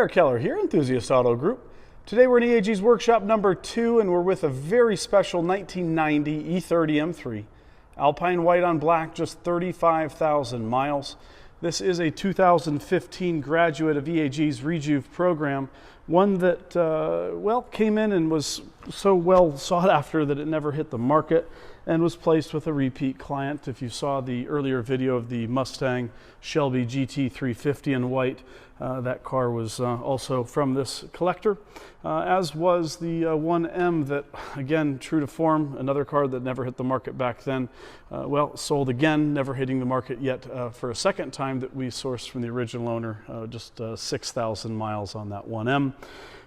Eric Keller here, Enthusiast Auto Group. Today we're in EAG's workshop number 2 and we're with a very special 1990 E30 M3. Alpine white on black, just 35,000 miles. This is a 2015 graduate of EAG's Rejuve program, one that, well, came in and was so well sought after that it never hit the market and was placed with a repeat client. If you saw the earlier video of the Mustang Shelby GT 350 in white, that car was also from this collector, as was the 1M that, again, true to form, another car that never hit the market back then. Well, sold again, never hitting the market yet for a second time, that we sourced from the original owner, just 6,000 miles on that 1M.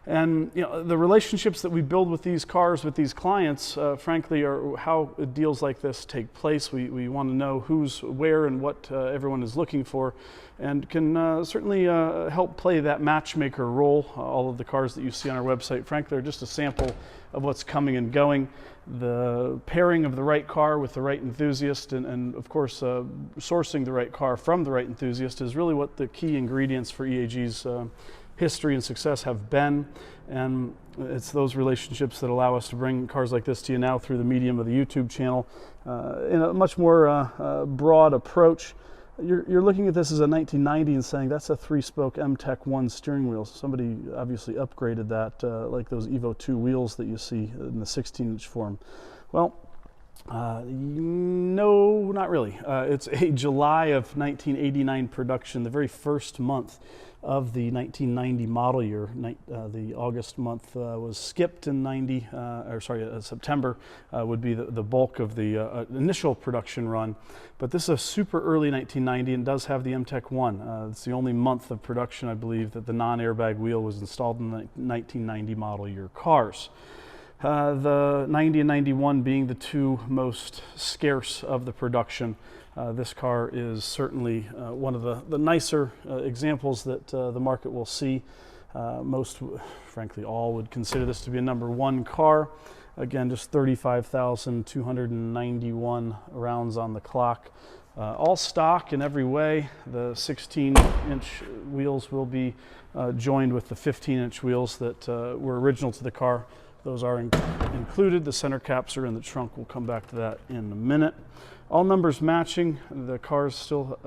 And you know, the relationships that we build with these cars, with these clients, frankly, are how deals like this take place. We want to know who's where and what everyone is looking for, and can certainly help play that matchmaker role. All of the cars that you see on our website, frankly, are just a sample of what's coming and going. The pairing of the right car with the right enthusiast, and of course, sourcing the right car from the right enthusiast is really what the key ingredients for EAG's history and success have been, and it's those relationships that allow us to bring cars like this to you now through the medium of the YouTube channel in a much more broad approach. You're looking at this as a 1990 and saying that's a 3-spoke M-Tech 1 steering wheel. Somebody obviously upgraded that, like those Evo 2 wheels that you see in the 16-inch form. Well, no, not really. It's a July of 1989 production, the very first month of the 1990 model year. The August month was skipped in September would be the bulk of the initial production run. But this is a super early 1990 and does have the M-Tech 1. It's the only month of production, I believe, that the non-airbag wheel was installed in the 1990 model year cars. The 90 and 91 being the two most scarce of the production. This car is certainly one of the nicer examples that the market will see. Most, frankly, all would consider this to be a #1 car. Again, just 35,291 rounds on the clock. All stock in every way. The 16-inch wheels will be joined with the 15-inch wheels that were original to the car. Those are included. The center caps are in the trunk. We'll come back to that in a minute. All numbers matching. The car is still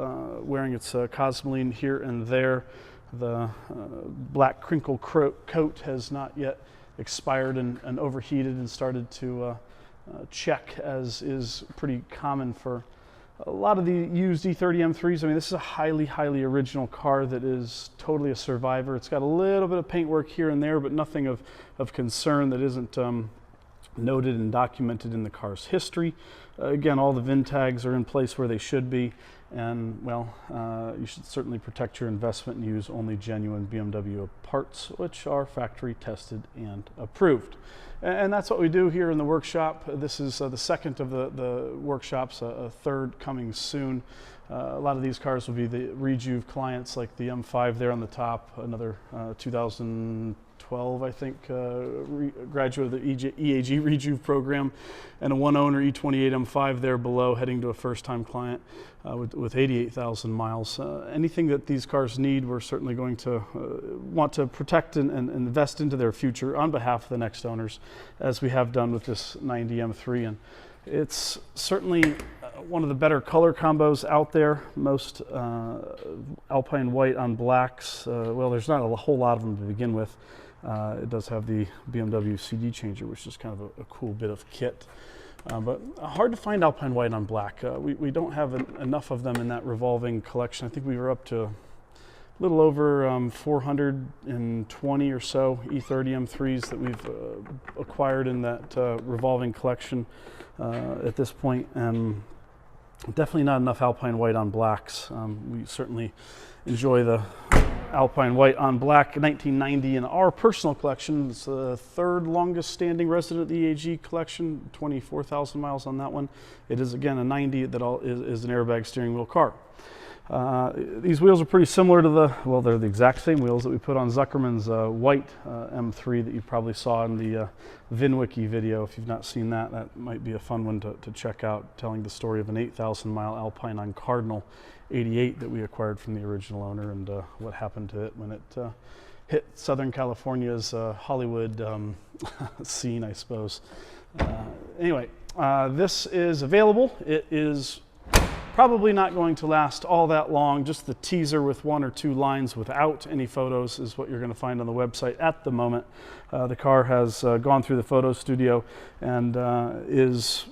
wearing its Cosmoline here and there. The black crinkle coat has not yet expired and overheated and started to check, as is pretty common for a lot of the used E30 M3s. I mean, this is a highly, highly original car that is totally a survivor. It's got a little bit of paintwork here and there, but nothing of concern that isn't noted and documented in the car's history. Again, all the VIN tags are in place where they should be, and well, you should certainly protect your investment and use only genuine BMW parts, which are factory tested and approved. And that's what we do here in the workshop. This is the second of the workshops, a third coming soon. A lot of these cars will be the Rejuve clients, like the M5 there on the top, another 2012, I think, graduate of the EAG Rejuve program, and a one-owner E28 M5 there below, heading to a first-time client with 88,000 miles. Anything that these cars need, we're certainly going to want to protect and invest into their future on behalf of the next owners, as we have done with this 90 M3. And it's certainly one of the better color combos out there. Most Alpine white on blacks, well, there's not a whole lot of them to begin with. It does have the BMW CD changer, which is kind of a cool bit of kit. But hard to find Alpine white on black. We don't have enough of them in that revolving collection. I think we were up to a little over 420 or so E30 M3s that we've acquired in that revolving collection at this point, and definitely not enough Alpine white on blacks. We certainly enjoy the Alpine white on black 1990 in our personal collection. It's the third longest standing resident of the EAG collection, 24,000 miles on that one. It is, again, a 90 that is an airbag steering wheel car. These wheels are pretty similar to well, they're the exact same wheels that we put on Zuckerman's white M3 that you probably saw in the VinWiki video. If you've not seen that, that might be a fun one to check out, telling the story of an 8,000 mile Alpine on Cardinal 88 that we acquired from the original owner, and what happened to it when it hit Southern California's Hollywood scene, I suppose. Anyway, this is available. It is probably not going to last all that long. Just the teaser with 1 or 2 lines without any photos is what you're going to find on the website at the moment. The car has gone through the photo studio and is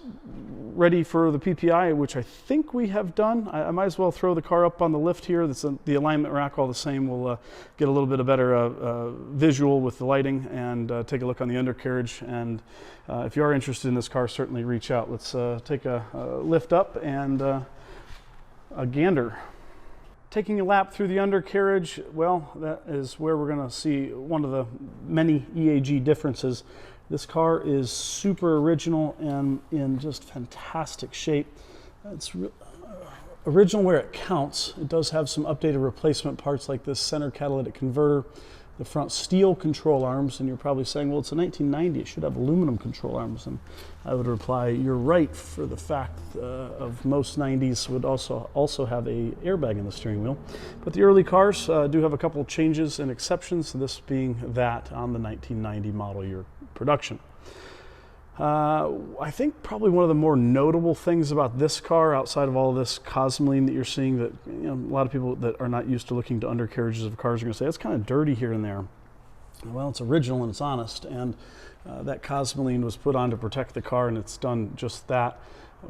ready for the PPI, which I think we have done. I might as well throw the car up on the lift here. That's the alignment rack all the same. We'll get a little bit of better visual with the lighting and take a look on the undercarriage. And if you are interested in this car, certainly reach out. Let's take a lift up and a gander. Taking a lap through the undercarriage, well, that is where we're going to see one of the many EAG differences. This car is super original and in just fantastic shape. It's original where it counts. It does have some updated replacement parts like this center catalytic converter, the front steel control arms, and you're probably saying, well, it's a 1990, it should have aluminum control arms. And I would reply, you're right, for the fact of most 90s would also have a airbag in the steering wheel. But the early cars do have a couple of changes and exceptions, this being that on the 1990 model year production. I think probably one of the more notable things about this car, outside of all of this cosmoline that you're seeing, that a lot of people that are not used to looking to undercarriages of cars are going to say, it's kind of dirty here and there. Well, it's original and it's honest, and that cosmoline was put on to protect the car, and it's done just that.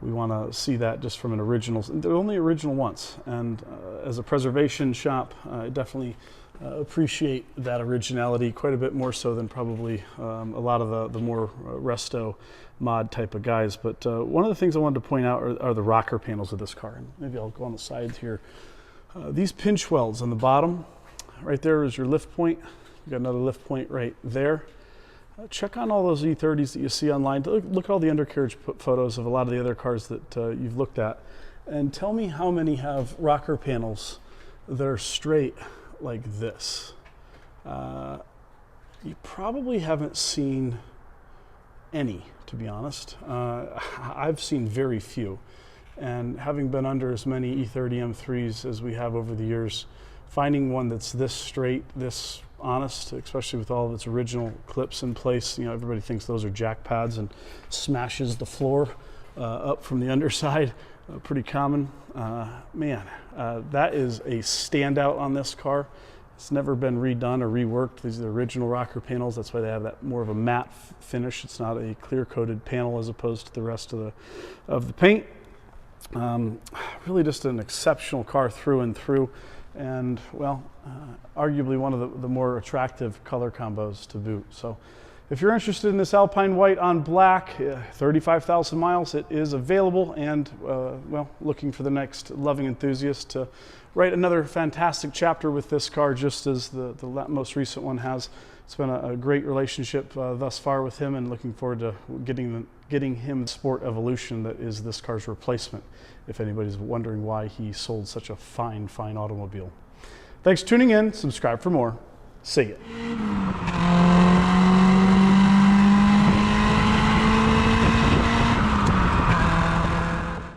We want to see that just from an original. They're only original once, and as a preservation shop, I definitely appreciate that originality quite a bit more so than probably a lot of the more resto mod type of guys. But one of the things I wanted to point out are the rocker panels of this car. And maybe I'll go on the sides here. These pinch welds on the bottom, right there is your lift point. You've got another lift point right there. Check on all those E30s that you see online. Look at all the undercarriage photos of a lot of the other cars that you've looked at, and tell me how many have rocker panels that are straight like this. You probably haven't seen any, to be honest. I've seen very few, and having been under as many E30 M3s as we have over the years, finding one that's this straight, this honest, especially with all of its original clips in place. Everybody thinks those are jack pads and smashes the floor up from the underside. Pretty common. That is a standout on this car. It's never been redone or reworked. These are the original rocker panels. That's why they have that more of a matte finish. It's not a clear-coated panel as opposed to the rest of the paint. Really just an exceptional car through and through, and well, arguably one of the more attractive color combos to boot. So if you're interested in this Alpine white on black, 35,000 miles, it is available, and well, looking for the next loving enthusiast to write another fantastic chapter with this car, just as the most recent one has. It's been a great relationship thus far with him, and looking forward to getting him the Sport Evolution that is this car's replacement, if anybody's wondering why he sold such a fine automobile. Thanks for tuning in. Subscribe for more. See ya.